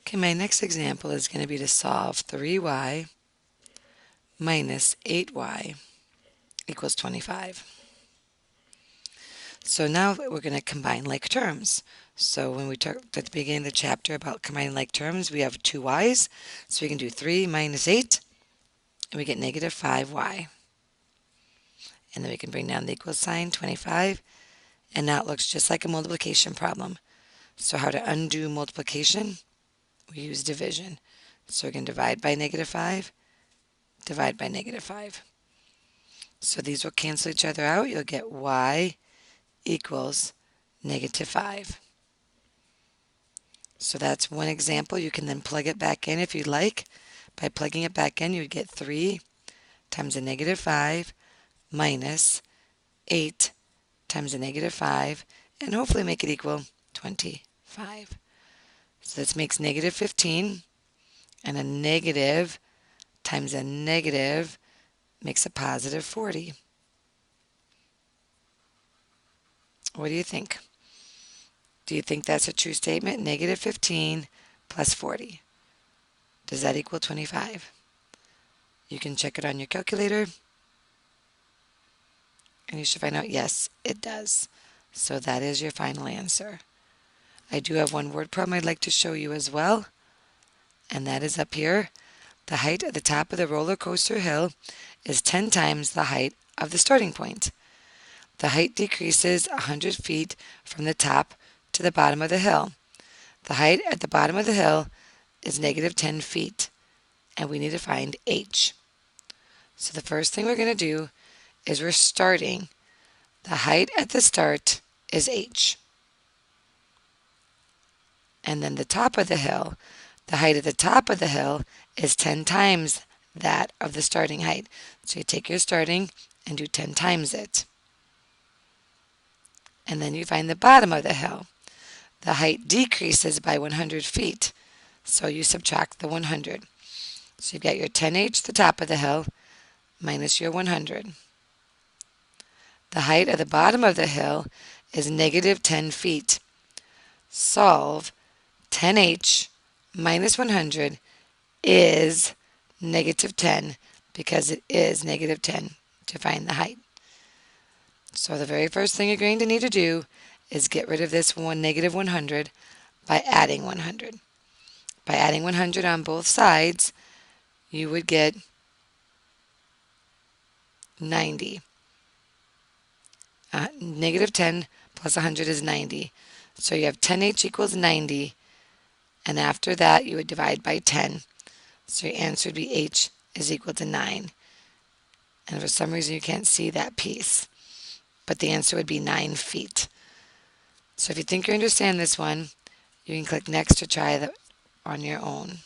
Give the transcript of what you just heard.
Okay, my next example is going to be to solve 3y minus 8y equals 25. So now we're going to combine like terms. So when we talked at the beginning of the chapter about combining like terms, we have two y's. So we can do 3 minus 8, and we get negative 5y. And then we can bring down the equal sign, 25, and now it looks just like a multiplication problem. So how to undo multiplication? We use division. So we're going to divide by negative 5, divide by negative 5. So these will cancel each other out. You'll get y equals negative 5. So that's one example. You can then plug it back in if you like. By plugging it back in, you would get 3 times a negative 5 minus 8 times a negative 5, and hopefully make it equal 25. So this makes negative 15, and a negative times a negative makes a positive 40. What do you think? Do you think that's a true statement? Negative 15 plus 40. Does that equal 25? You can check it on your calculator, and you should find out yes, it does. So that is your final answer. I do have one word problem I'd like to show you as well, and that is up here. The height at the top of the roller coaster hill is 10 times the height of the starting point. The height decreases 100 feet from the top to the bottom of the hill. The height at the bottom of the hill is negative 10 feet, and we need to find h. So the first thing we're going to do is we're starting. The height at the start is h. And then the top of the hill, the height at the top of the hill is 10 times that of the starting height. So you take your starting and do 10 times it. And then you find the bottom of the hill. The height decreases by 100 feet. So you subtract the 100. So you've got your 10h, the top of the hill, minus your 100. The height at the bottom of the hill is negative 10 feet. Solve 10h minus 100 is negative 10 because it is negative 10 to find the height. So the very first thing you're going to need to do is get rid of this negative 100 by adding 100. By adding 100 on both sides, you would get 90. Negative 10 plus 100 is 90. So you have 10h equals 90, and after that you would divide by 10. So your answer would be h is equal to 9. And for some reason you can't see that piece, but the answer would be 9 feet. So if you think you understand this one, you can click next to try that on your own.